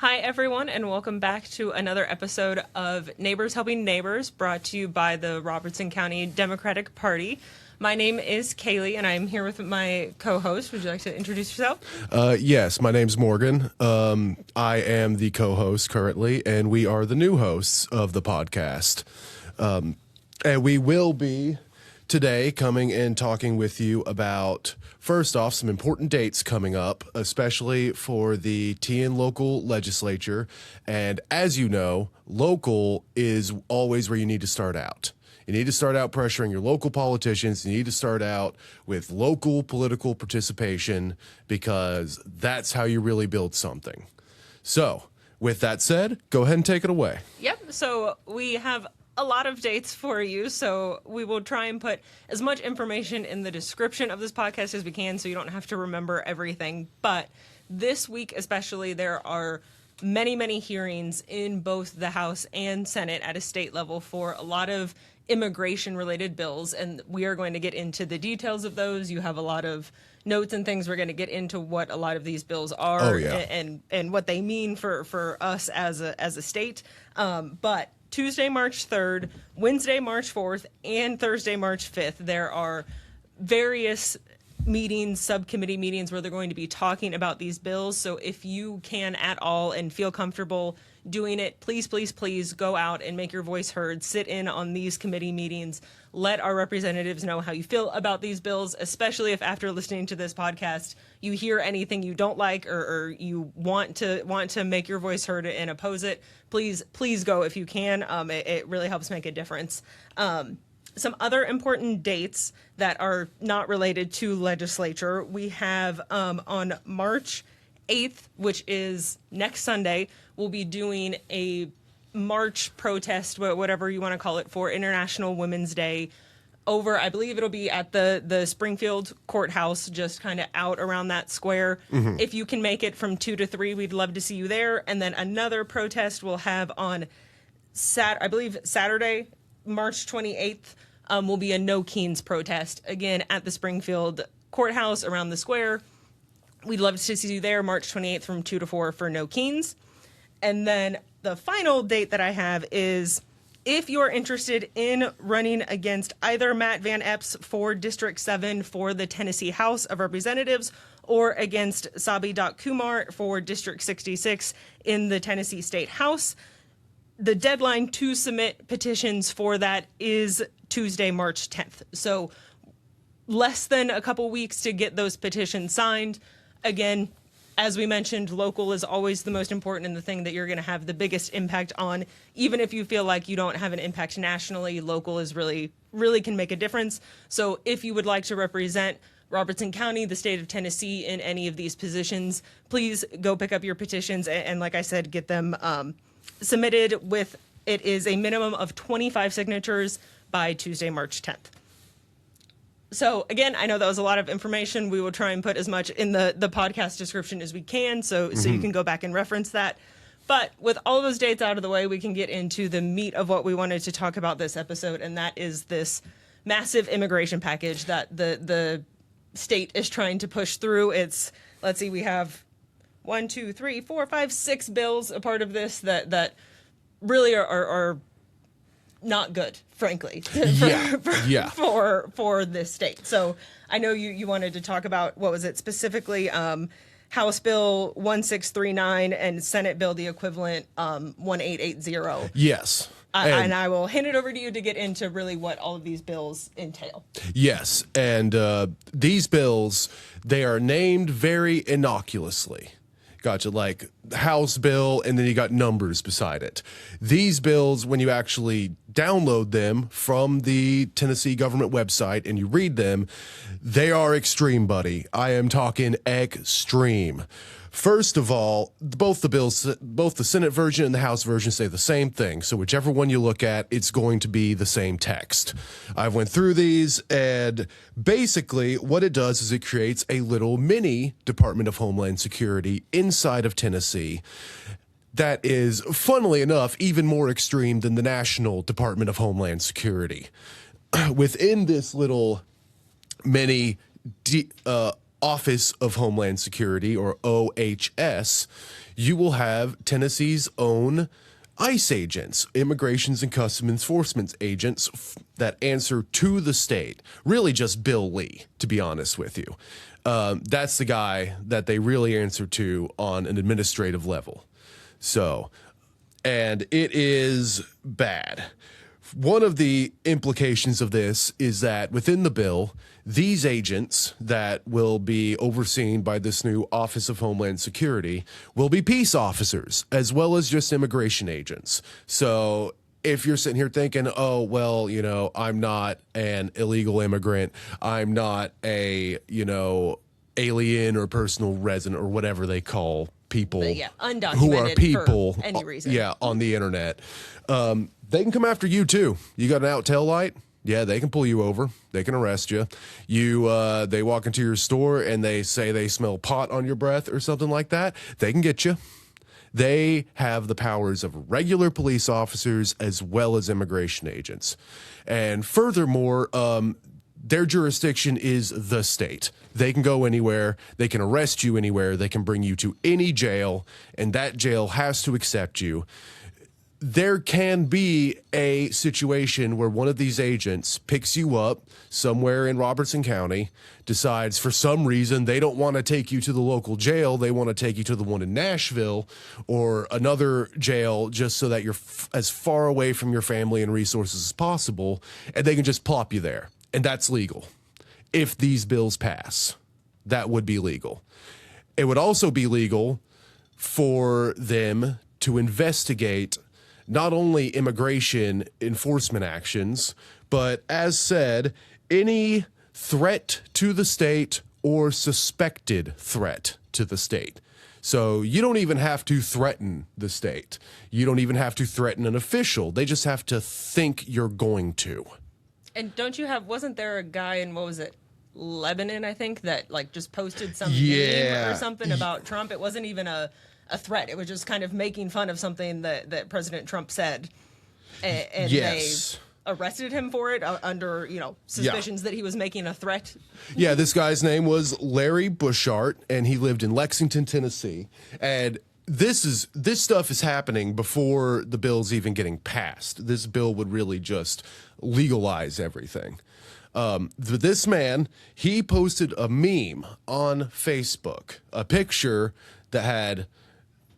Hi, everyone, and welcome back to another episode of Neighbors Helping Neighbors, brought to you by the Robertson County Democratic Party. My name is Kailee, and I'm here with my co-host. Would you like to introduce yourself? Yes, my name's Morgan. I am the co-host currently, and we are the new hosts of the podcast. And we will be today coming and talking with you about, first off, some important dates coming up, especially for the TN local legislature. And as you know, local is always where you need to start out. You need to start out pressuring your local politicians. You need to start out with local political participation because that's how you really build something. So, with that said, go ahead and take it away. Yep, so we have a lot of dates for you, so we will try and put as much information in the description of this podcast as we can so you don't have to remember everything. But this week especially, there are many hearings in both the House and Senate at a state level for a lot of immigration-related bills, and we are going to get into the details of those. You have a lot of notes and things. We're going to get into what a lot of these bills are and what they mean for us as a state. But Tuesday, March 3rd, Wednesday, March 4th, and Thursday, March 5th, there are various meetings, subcommittee meetings, where they're going to be talking about these bills. So if you can at all and feel comfortable doing it, please go out and make your voice heard. Sit in on these committee meetings. Let our representatives know how you feel about these bills, especially if after listening to this podcast you hear anything you don't like or you want to make your voice heard and oppose it. Please go if you can. It really helps make a difference. Some other important dates that are not related to legislature. We have on March 8th, which is next Sunday, we'll be doing a march protest, whatever you want to call it, for International Women's Day over, I believe it'll be at the Springfield courthouse, just kind of out around that square. Mm-hmm. If you can make it from 2 to 3, we'd love to see you there. And then another protest we'll have on Saturday, March 28th, will be a No Keens protest, again, at the Springfield courthouse around the square. We'd love to see you there, March 28th from 2 to 4 for No Keens. And then the final date that I have is if you're interested in running against either Matt Van Epps for District 7 for the Tennessee House of Representatives or against Sabi Kumar for District 66 in the Tennessee State House, the deadline to submit petitions for that is Tuesday, March 10th. So less than a couple weeks to get those petitions signed. Again, as we mentioned, local is always the most important and the thing that you're going to have the biggest impact on. Even if you feel like you don't have an impact nationally, local is really can make a difference. So if you would like to represent Robertson County, the state of Tennessee, in any of these positions, please go pick up your petitions and like I said, get them submitted with, it is a minimum of 25 signatures by Tuesday, March 10th. So again, I know that was a lot of information. We will try and put as much in the podcast description as we can so you can go back and reference that. But with all those dates out of the way, we can get into the meat of what we wanted to talk about this episode, and that is this massive immigration package that the state is trying to push through. We have 6 bills a part of this that really are not good, frankly, for this state. So I know you wanted to talk about, what was it specifically, House Bill 1639 and Senate Bill the equivalent 1880. Yes. And I will hand it over to you to get into really what all of these bills entail. Yes, and these bills, they are named very innocuously. Gotcha, like House bill, and then you got numbers beside it. These bills, when you actually download them from the Tennessee government website and you read them, they are extreme, buddy. I am talking extreme. First of all, both the Senate version and the House version say the same thing. So whichever one you look at, it's going to be the same text. I went through these, and basically what it does is it creates a little mini Department of Homeland Security inside of Tennessee that is, funnily enough, even more extreme than the National Department of Homeland Security. Within this little mini Office of Homeland Security, or OHS, you will have Tennessee's own ICE agents, Immigrations and Customs Enforcement agents that answer to the state. Really just Bill Lee, to be honest with you. That's the guy that they really answer to on an administrative level. So, and it is bad. One of the implications of this is that within the bill, these agents that will be overseen by this new Office of Homeland Security will be peace officers as well as just immigration agents. So if you're sitting here thinking, oh, well, you know, I'm not an illegal immigrant, I'm not a, you know, alien or personal resident or whatever they call people undocumented who are people for any reason. Yeah, on the internet. They can come after you too. You got an out tail light? Yeah, they can pull you over. They can arrest you. They walk into your store and they say they smell pot on your breath or something like that. They can get you. They have the powers of regular police officers as well as immigration agents. And furthermore, their jurisdiction is the state. They can go anywhere. They can arrest you anywhere. They can bring you to any jail, and that jail has to accept you. There can be a situation where one of these agents picks you up somewhere in Robertson County, decides for some reason they don't want to take you to the local jail. They want to take you to the one in Nashville or another jail just so that you're as far away from your family and resources as possible, and they can just plop you there. And that's legal. If these bills pass, that would be legal. It would also be legal for them to investigate not only immigration enforcement actions, but as said, any threat to the state or suspected threat to the state. So you don't even have to threaten the state. You don't even have to threaten an official. They just have to think you're going to. And wasn't there a guy in, what was it, Lebanon, I think, that like just posted some Yeah. meme or something about Trump? It wasn't even a threat. It was just kind of making fun of something that President Trump said. And Yes. they arrested him for it under, suspicions that he was making a threat. Yeah, this guy's name was Larry Bushart, and he lived in Lexington, Tennessee. And this stuff is happening before the bill's even getting passed. This bill would really just legalize everything. This man, he posted a meme on Facebook, a picture that had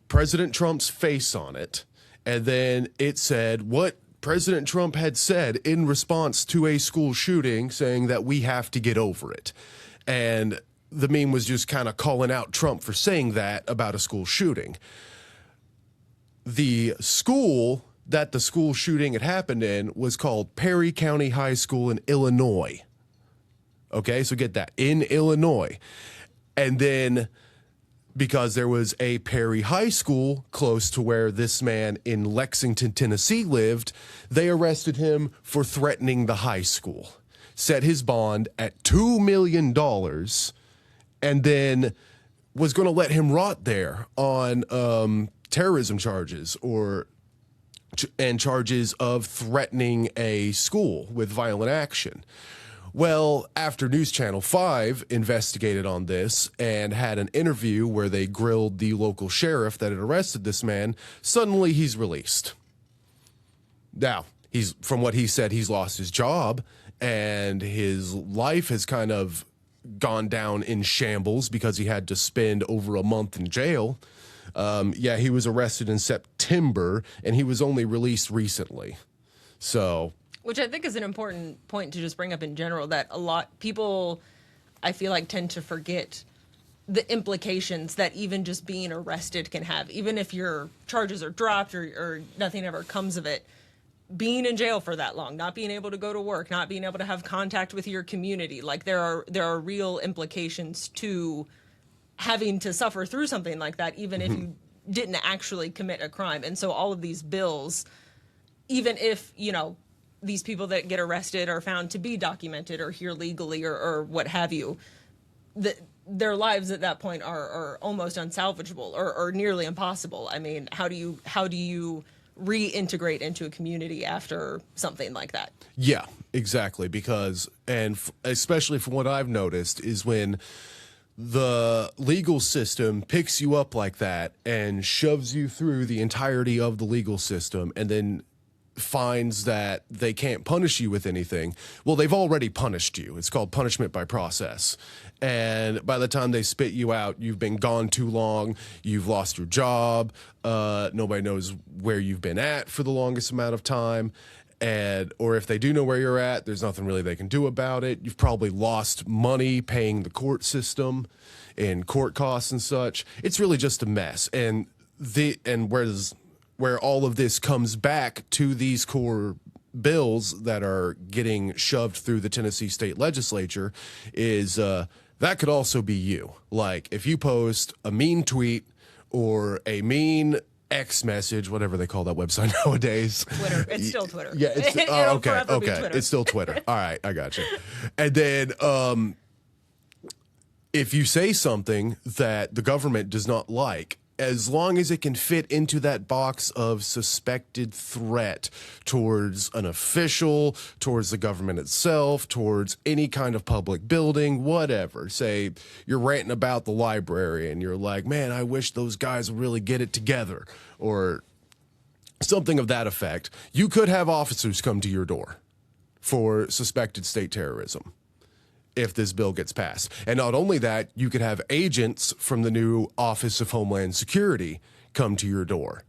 President Trump's face on it, and then it said what President Trump had said in response to a school shooting, saying that we have to get over it. And the meme was just kind of calling out Trump for saying that about a school shooting. The school that the school shooting had happened in was called Perry County High School in Illinois. Okay, so get that, in Illinois. And then because there was a Perry High School close to where this man in Lexington, Tennessee lived, they arrested him for threatening the high school, set his bond at $2 million, and then was going to let him rot there on terrorism charges and charges of threatening a school with violent action. Well, after News Channel 5 investigated on this and had an interview where they grilled the local sheriff that had arrested this man, suddenly he's released. Now, from what he said, he's lost his job and his life has kind of gone down in shambles because he had to spend over a month in jail. He was arrested in September and he was only released recently. So, which I think is an important point to just bring up in general, that a lot people, I feel like, tend to forget the implications that even just being arrested can have. Even if your charges are dropped or nothing ever comes of it, being in jail for that long, not being able to go to work, not being able to have contact with your community, like there are real implications to having to suffer through something like that, even if you didn't actually commit a crime. And so all of these bills, even if, these people that get arrested are found to be documented or here legally or what have you, their lives at that point are almost unsalvageable or nearly impossible. I mean, how do you reintegrate into a community after something like that? Yeah, exactly. Because, and especially from what I've noticed, is when the legal system picks you up like that and shoves you through the entirety of the legal system and then finds that they can't punish you with anything, well, they've already punished you. It's called punishment by process. And by the time they spit you out, you've been gone too long, you've lost your job, nobody knows where you've been at for the longest amount of time. Or if they do know where you're at, there's nothing really they can do about it. You've probably lost money paying the court system and court costs and such. It's really just a mess. And where all of this comes back to these core bills that are getting shoved through the Tennessee State Legislature is that could also be you. Like if you post a mean tweet or a mean X message, whatever they call that website nowadays. Twitter. It's still Twitter. Yeah. It's, It'll okay. forever be Okay. Twitter. It's still Twitter. All right. I got you. And then if you say something that the government does not like, as long as it can fit into that box of suspected threat towards an official, towards the government itself, towards any kind of public building, whatever. Say you're ranting about the library and you're like, man, I wish those guys would really get it together, or something of that effect. You could have officers come to your door for suspected state terrorism if this bill gets passed. And not only that, you could have agents from the new Office of Homeland Security come to your door.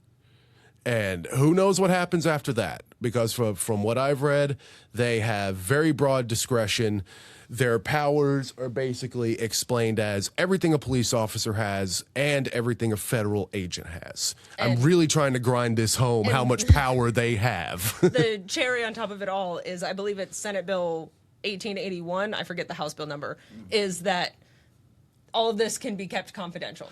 And who knows what happens after that? Because from what I've read, they have very broad discretion. Their powers are basically explained as everything a police officer has and everything a federal agent has. I'm really trying to grind this home, how much power they have. The cherry on top of it all is, I believe it's Senate Bill 1881, I forget the House bill number, is that all of this can be kept confidential.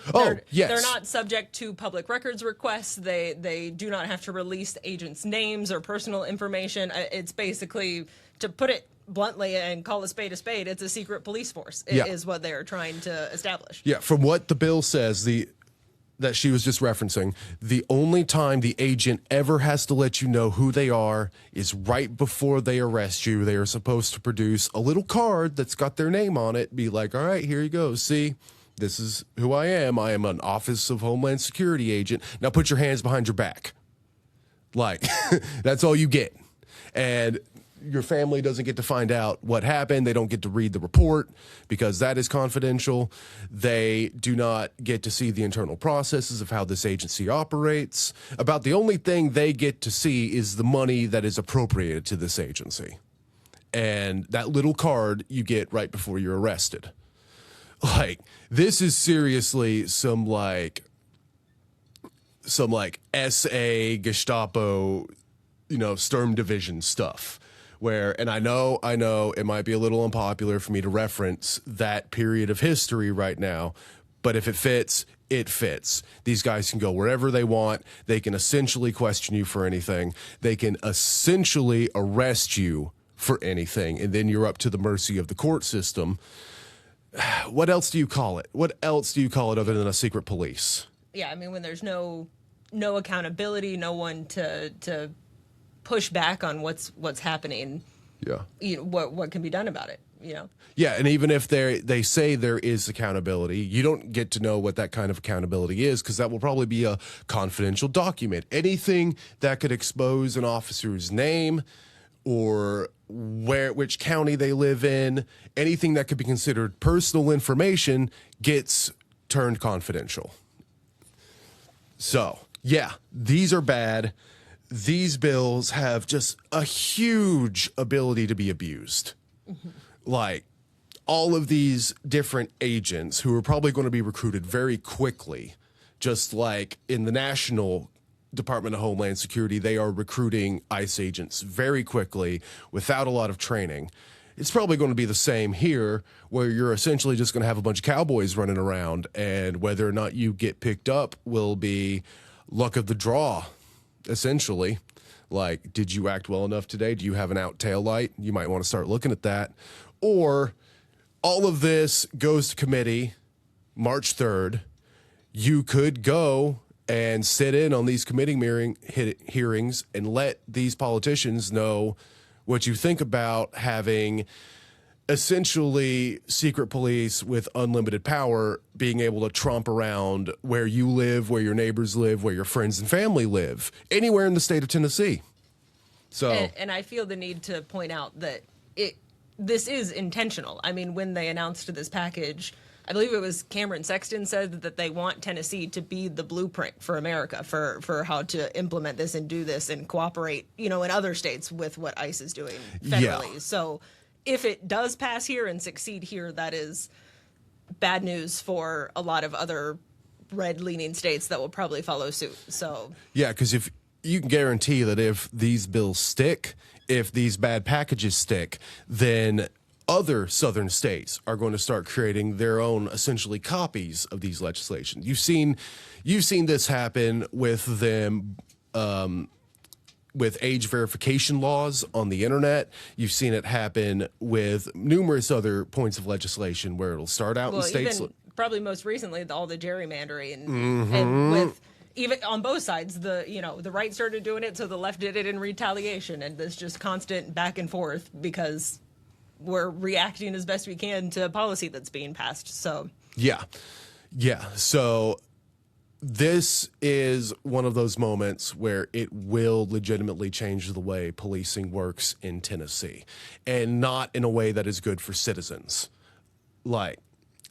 Yes. They're not subject to public records requests. They do not have to release agents' names or personal information. It's basically, to put it bluntly and call a spade, it's a secret police force is what they are trying to establish. Yeah, from what the bill says, that she was just referencing, the only time the agent ever has to let you know who they are is right before they arrest you. They are supposed to produce a little card that's got their name on it, be like, all right, here you go. See, this is who I am. I am an Office of Homeland Security agent. Now put your hands behind your back. Like, that's all you get. And your family doesn't get to find out what happened. They don't get to read the report because that is confidential. They do not get to see the internal processes of how this agency operates. About the only thing they get to see is the money that is appropriated to this agency. And that little card you get right before you're arrested. Like, this is seriously some SA, Gestapo, Sturm Division stuff. And I know it might be a little unpopular for me to reference that period of history right now, but if it fits, it fits. These guys can go wherever they want. They can essentially question you for anything. They can essentially arrest you for anything, and then you're up to the mercy of the court system. What else do you call it? What else do you call it other than a secret police? Yeah, I mean, when there's no accountability, no one to push back on what's happening. Yeah. What can be done about it, Yeah, and even if they say there is accountability, you don't get to know what that kind of accountability is because that will probably be a confidential document. Anything that could expose an officer's name or which county they live in, anything that could be considered personal information gets turned confidential. So, yeah, these are bad. These bills have just a huge ability to be abused. Mm-hmm. Like, all of these different agents who are probably going to be recruited very quickly, just like in the National Department of Homeland Security, they are recruiting ICE agents very quickly without a lot of training. It's probably going to be the same here, where you're essentially just going to have a bunch of cowboys running around, and whether or not you get picked up will be luck of the draw. Essentially, like, did you act well enough today? Do you have an out tail light? You might want to start looking at that. Or all of this goes to committee March 3rd. You could go and sit in on these committee hearings and let these politicians know what you think about having essentially secret police with unlimited power being able to tromp around where you live, where your neighbors live, where your friends and family live, anywhere in the state of Tennessee. So, and I feel the need to point out that this is intentional. I mean, when they announced this package, I believe it was Cameron Sexton said that they want Tennessee to be the blueprint for America for how to implement this and do this and cooperate, in other states with what ICE is doing federally. Yeah. So if it does pass here and succeed here, that is bad news for a lot of other red-leaning states that will probably follow suit. So yeah, because if you can guarantee that if these bills stick, if these bad packages stick, then other southern states are going to start creating their own essentially copies of these legislation. You've seen this happen with them with age verification laws on the internet. You've seen it happen with numerous other points of legislation where it'll start out in states. Even probably most recently, all the gerrymandering and with even on both sides, the right started doing it, so the left did it in retaliation, and this just constant back and forth because we're reacting as best we can to policy that's being passed. So yeah. So this is one of those moments where it will legitimately change the way policing works in Tennessee, and not in a way that is good for citizens. Like,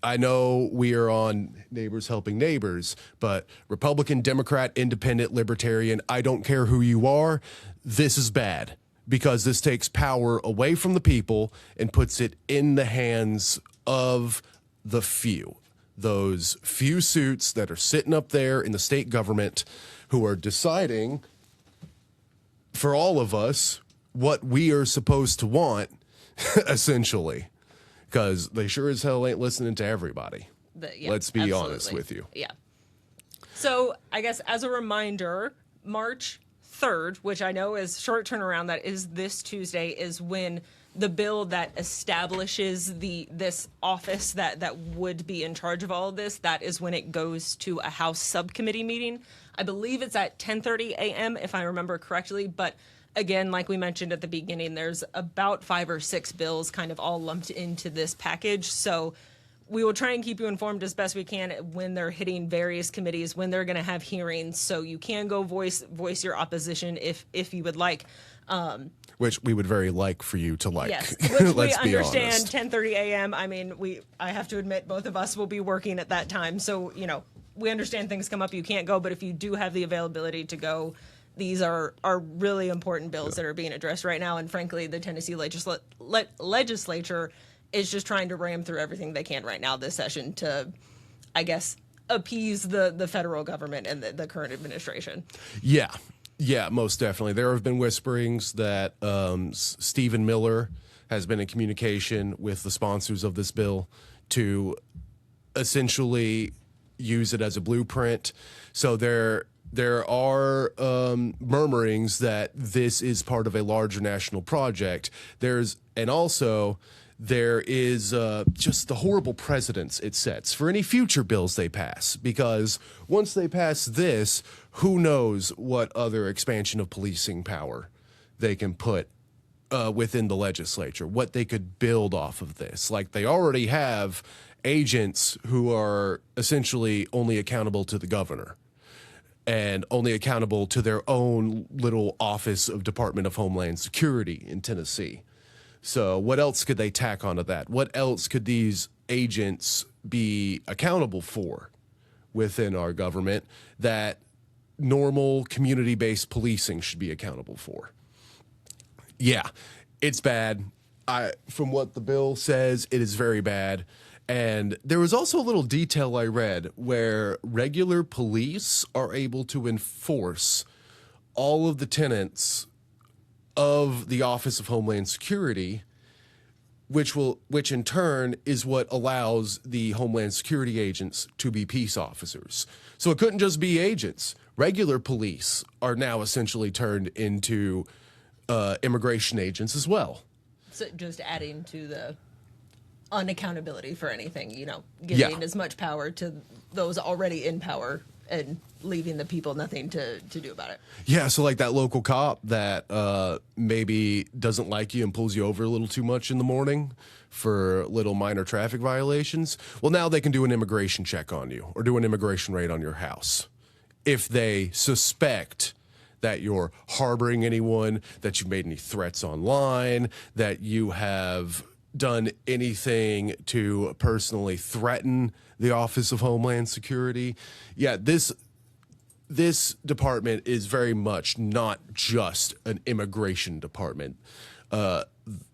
I know we are on Neighbors Helping Neighbors, but Republican, Democrat, Independent, Libertarian, I don't care who you are, this is bad because this takes power away from the people and puts it in the hands of the few. Those few suits that are sitting up there in the state government who are deciding for all of us what we are supposed to want, essentially. Because they sure as hell ain't listening to everybody. Let's be honest with you. Yeah. So I guess as a reminder, March 3rd, which I know is short turnaround, that is this Tuesday, is when the bill that establishes this office that would be in charge of all of this, that is when it goes to a House subcommittee meeting. I believe it's at 10:30 a.m. if I remember correctly, but again, like we mentioned at the beginning, there's about 5 or 6 bills kind of all lumped into this package. So we will try and keep you informed as best we can when they're hitting various committees, when they're going to have hearings. So you can go voice your opposition if you would like. Which we would very like for you to like. Yes, which Let's we be understand. honest. 10:30 a.m. I mean, I have to admit, both of us will be working at that time. So, we understand things come up, you can't go. But if you do have the availability to go, these are really important bills that are being addressed right now. And frankly, the Tennessee legislature is just trying to ram through everything they can right now this session to, I guess, appease the federal government and the current administration. Yeah, most definitely. There have been whisperings that Stephen Miller has been in communication with the sponsors of this bill to essentially use it as a blueprint. So there are murmurings that this is part of a larger national project. There is just the horrible precedents it sets for any future bills they pass, because once they pass this, who knows what other expansion of policing power they can put within the legislature, what they could build off of this. Like, they already have agents who are essentially only accountable to the governor and only accountable to their own little Office of Department of Homeland Security in Tennessee. So what else could they tack onto that? What else could these agents be accountable for within our government that normal community-based policing should be accountable for? Yeah, it's bad. From what the bill says, it is very bad. And there was also a little detail I read where regular police are able to enforce all of the tenets of the Office of Homeland Security, which in turn is what allows the Homeland Security agents to be peace officers. So it couldn't just be agents. Regular police are now essentially turned into immigration agents as well. So just adding to the unaccountability for anything, giving as much power to those already in power and leaving the people nothing to do about it. Yeah, so like that local cop that maybe doesn't like you and pulls you over a little too much in the morning for little minor traffic violations. Well, now they can do an immigration check on you or do an immigration raid on your house if they suspect that you're harboring anyone, that you've made any threats online, that you have done anything to personally threaten the Office of Homeland Security. Yeah, this department is very much not just an immigration department. The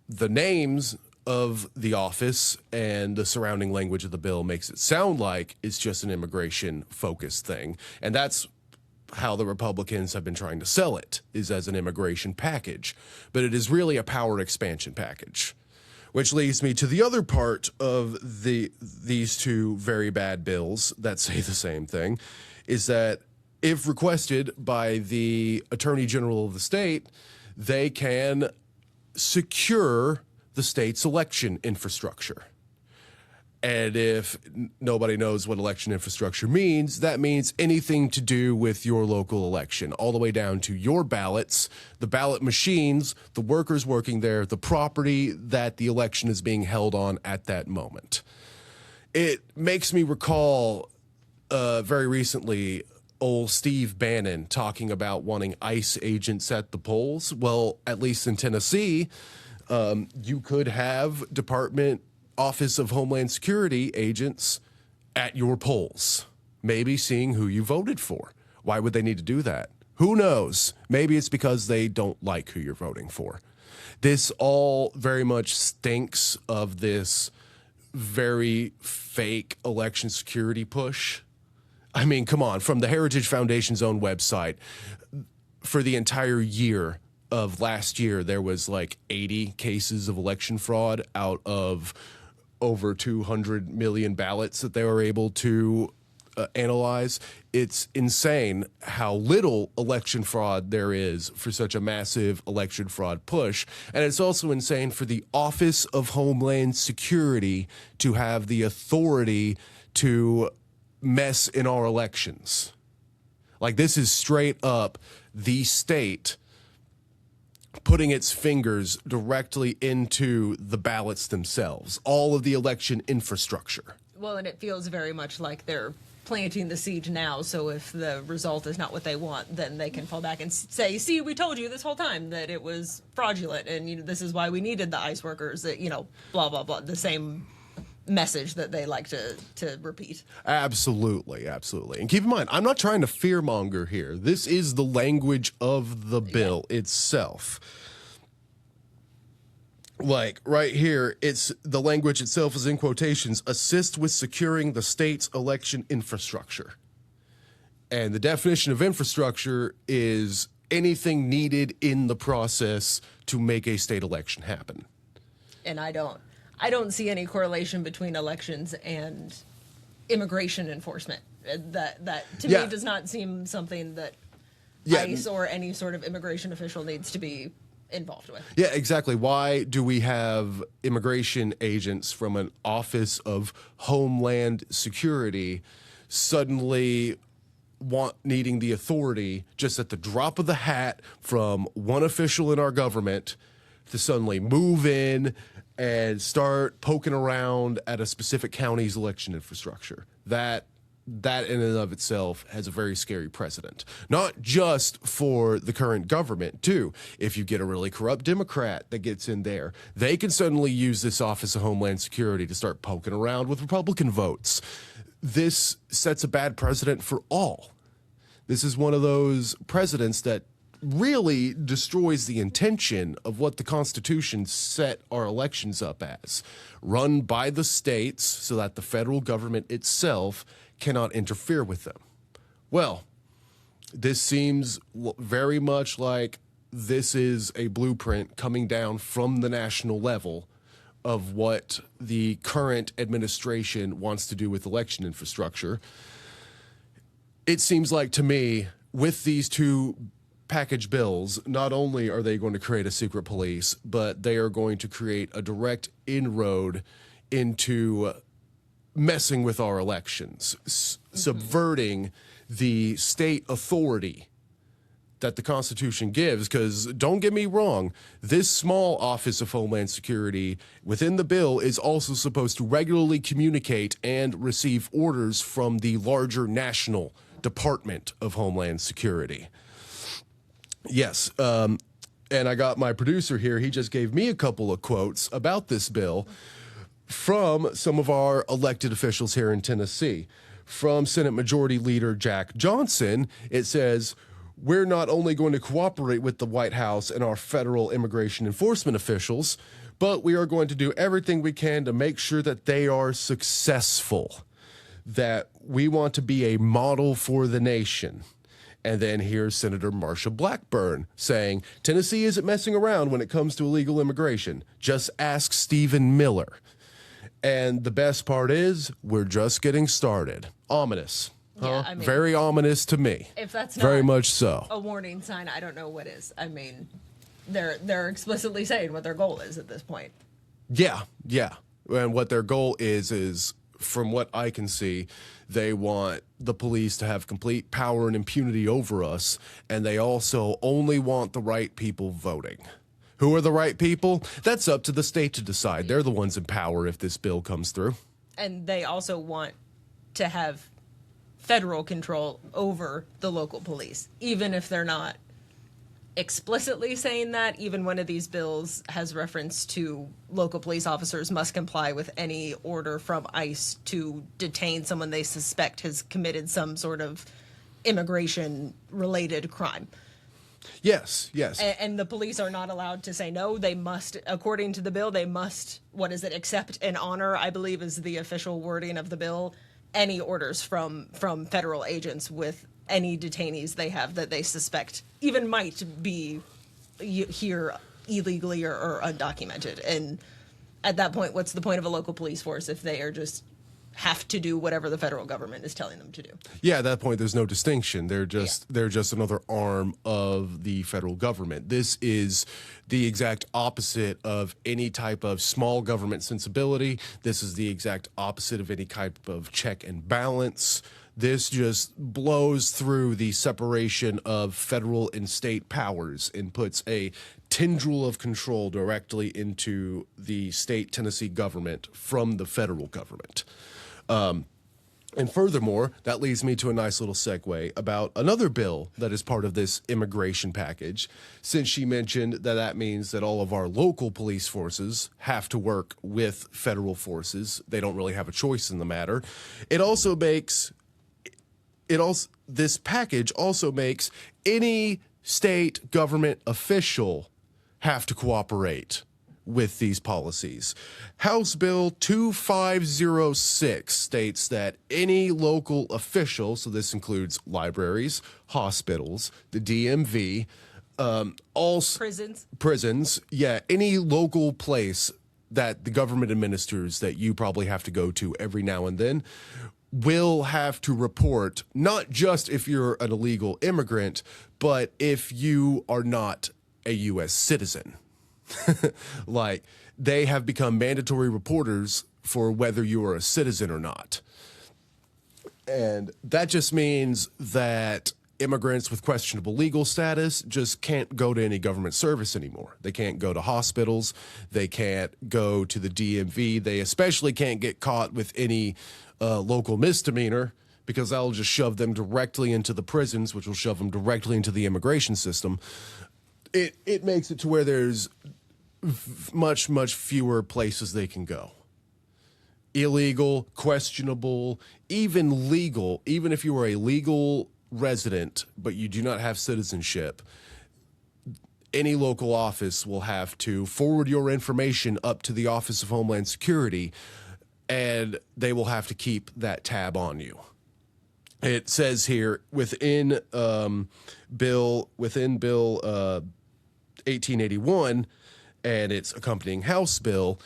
names of the office and the surrounding language of the bill makes it sound like it's just an immigration-focused thing, and that's how the Republicans have been trying to sell it, is as an immigration package. But it is really a power expansion package, which leads me to the other part of these two very bad bills that say the same thing, is that if requested by the Attorney General of the state, they can secure the state's election infrastructure. And if nobody knows what election infrastructure means, that means anything to do with your local election, all the way down to your ballots, the ballot machines, the workers working there, the property that the election is being held on at that moment. It makes me recall very recently old Steve Bannon talking about wanting ICE agents at the polls. Well, at least in Tennessee, you could have Office of Homeland Security agents at your polls, maybe seeing who you voted for. Why would they need to do that? Who knows? Maybe it's because they don't like who you're voting for. This all very much stinks of this very fake election security push. I mean, come on, from the Heritage Foundation's own website, for the entire year of last year, there was like 80 cases of election fraud out of over 200 million ballots that they were able to analyze. It's insane how little election fraud there is for such a massive election fraud push. And it's also insane for the Office of Homeland Security to have the authority to mess in our elections. Like, this is straight up the state putting its fingers directly into the ballots themselves, all of the election infrastructure. Well, and it feels very much like they're planting the siege now, so if the result is not what they want, then they can fall back and say, see, we told you this whole time that it was fraudulent, and this is why we needed the ICE workers, that, blah, blah, blah, the same message that they like to repeat. Absolutely. And keep in mind, I'm not trying to fearmonger here. This is the language of the bill itself. Like, right here, it's the language itself is in quotations, assist with securing the state's election infrastructure. And the definition of infrastructure is anything needed in the process to make a state election happen. And I don't see any correlation between elections and immigration enforcement. That to me does not seem something that ICE or any sort of immigration official needs to be involved with. Yeah, exactly. Why do we have immigration agents from an Office of Homeland Security suddenly needing the authority just at the drop of the hat from one official in our government to suddenly move in and start poking around at a specific county's election infrastructure? That in and of itself has a very scary precedent. Not just for the current government, too. If you get a really corrupt Democrat that gets in there, they can suddenly use this Office of Homeland Security to start poking around with Republican votes. This sets a bad precedent for all. This is one of those precedents that really destroys the intention of what the Constitution set our elections up as. Run by the states so that the federal government itself cannot interfere with them. Well, this seems very much like this is a blueprint coming down from the national level of what the current administration wants to do with election infrastructure. It seems like to me, with these two package bills, not only are they going to create a secret police, but they are going to create a direct inroad into messing with our elections, subverting the state authority that the Constitution gives, because don't get me wrong, this small Office of Homeland Security within the bill is also supposed to regularly communicate and receive orders from the larger national Department of Homeland Security. Yes, and I got my producer here. He just gave me a couple of quotes about this bill from some of our elected officials here in Tennessee. From Senate Majority Leader Jack Johnson, it says, "We're not only going to cooperate with the White House and our federal immigration enforcement officials, but we are going to do everything we can to make sure that they are successful, that we want to be a model for the nation." And then here's Senator Marsha Blackburn saying, "Tennessee isn't messing around when it comes to illegal immigration. Just ask Stephen Miller." And the best part is, we're just getting started. Ominous. Yeah, I mean, very ominous to me. If that's not very much so a warning sign, I don't know what is. I mean, they're explicitly saying what their goal is at this point. Yeah. And what their goal is from what I can see, they want the police to have complete power and impunity over us, and they also only want the right people voting. Who are the right people? That's up to the state to decide. They're the ones in power if this bill comes through. And they also want to have federal control over the local police, even if they're not explicitly saying that. Even one of these bills has reference to local police officers must comply with any order from ICE to detain someone they suspect has committed some sort of immigration-related crime. Yes. And the police are not allowed to say no. They must, according to the bill, they must, accept and honor, I believe is the official wording of the bill, any orders from federal agents with any detainees they have that they suspect even might be here illegally or undocumented. And at that point, what's the point of a local police force if they are just have to do whatever the federal government is telling them to do? Yeah, at that point, there's no distinction. They're just another arm of the federal government. This is the exact opposite of any type of small government sensibility. This is the exact opposite of any type of check and balance. This just blows through the separation of federal and state powers and puts a tendril of control directly into the state Tennessee government from the federal government. And furthermore, that leads me to a nice little segue about another bill that is part of this immigration package, since she mentioned that means that all of our local police forces have to work with federal forces. They don't really have a choice in the matter. This package also makes any state government official have to cooperate with these policies. House Bill 2506 states that any local official, so this includes libraries, hospitals, the DMV, prisons, any local place that the government administers that you probably have to go to every now and then, will have to report, not just if you're an illegal immigrant, but if you are not a U.S. citizen. Like, they have become mandatory reporters for whether you are a citizen or not. And that just means that immigrants with questionable legal status just can't go to any government service anymore. They can't go to hospitals. They can't go to the DMV. They especially can't get caught with any local misdemeanor, because that'll just shove them directly into the prisons, which will shove them directly into the immigration system. It makes it to where there's much fewer places they can go. Illegal, questionable, even legal, even if you are a legal resident but you do not have citizenship, any local office will have to forward your information up to the Office of Homeland Security, and they will have to keep that tab on you. It says here within Bill 1881 and its accompanying House bill,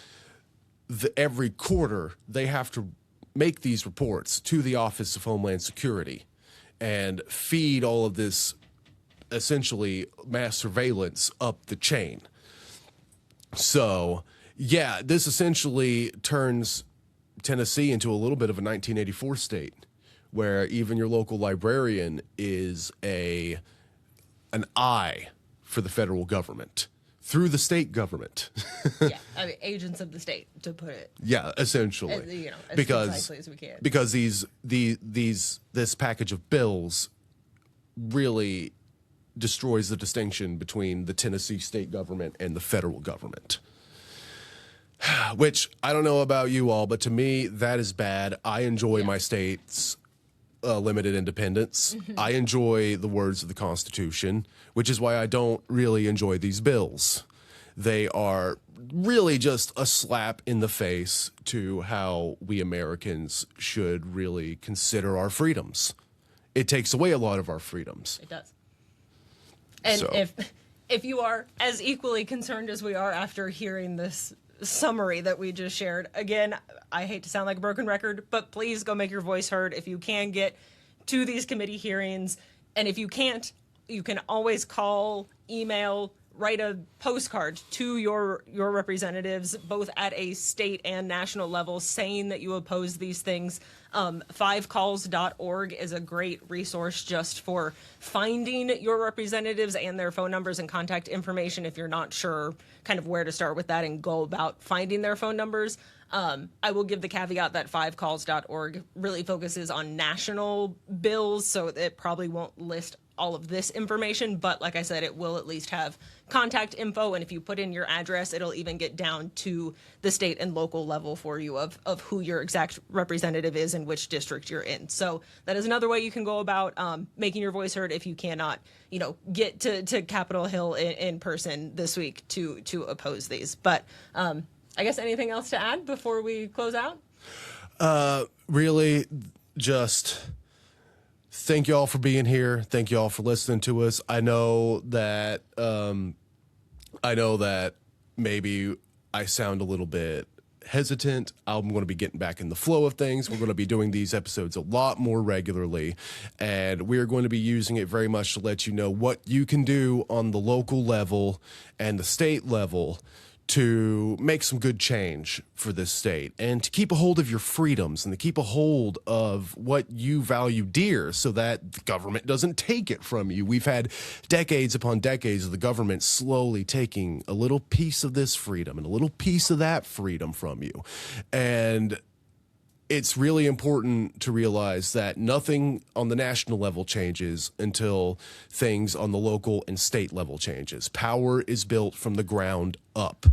every quarter they have to make these reports to the Office of Homeland Security and feed all of this essentially mass surveillance up the chain. So, yeah, this essentially turns Tennessee into a little bit of a 1984 state, where even your local librarian is an eye for the federal government through the state government. Yeah, I mean, agents of the state, to put it. Yeah, essentially. As because precisely as we can. because this package of bills really destroys the distinction between the Tennessee state government and the federal government. Which, I don't know about you all, but to me, that is bad. I enjoy my state's limited independence. I enjoy the words of the Constitution, which is why I don't really enjoy these bills. They are really just a slap in the face to how we Americans should really consider our freedoms. It takes away a lot of our freedoms. It does. And So- if you are as equally concerned as we are after hearing this summary that we just shared, again, I hate to sound like a broken record, but please go make your voice heard. If you can get to these committee hearings, and if you can't, you can always call, email, write a postcard to your representatives, both at a state and national level, saying that you oppose these things. 5calls.org is a great resource just for finding your representatives and their phone numbers and contact information if you're not sure kind of where to start with that and go about finding their phone numbers. I will give the caveat that 5calls.org really focuses on national bills, so it probably won't list all of this information, but like I said, it will at least have contact info, and if you put in your address, it'll even get down to the state and local level for you of who your exact representative is and which district you're in. So that is another way you can go about making your voice heard if you cannot, get to Capitol Hill in person this week to oppose these. But I guess anything else to add before we close out? Really, just thank you all for being here. Thank you all for listening to us. I know that maybe I sound a little bit hesitant. I'm going to be getting back in the flow of things. We're going to be doing these episodes a lot more regularly, and we're going to be using it very much to let you know what you can do on the local level and the state level to make some good change for this state and to keep a hold of your freedoms and to keep a hold of what you value dear so that the government doesn't take it from you. We've had decades upon decades of the government slowly taking a little piece of this freedom and a little piece of that freedom from you. And it's really important to realize that nothing on the national level changes until things on the local and state level changes. Power is built from the ground up.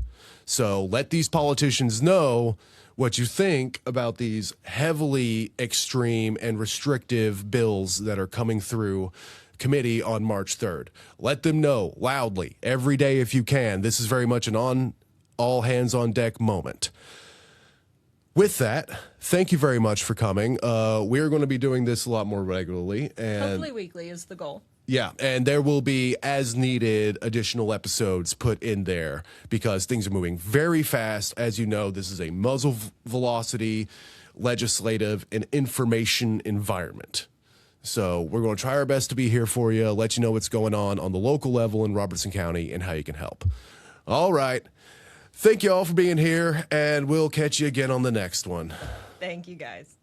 So let these politicians know what you think about these heavily extreme and restrictive bills that are coming through committee on March 3rd. Let them know loudly every day if you can. This is very much an all hands on deck moment. With that, thank you very much for coming. We're going to be doing this a lot more regularly. And Hopefully weekly is the goal. yeah, and there will be, as needed, additional episodes put in there because things are moving very fast. As you know, this is a muzzle velocity, legislative, and information environment. So we're going to try our best to be here for you, let you know what's going on the local level in Robertson County and how you can help. All right. Thank you all for being here, and we'll catch you again on the next one. Thank you, guys.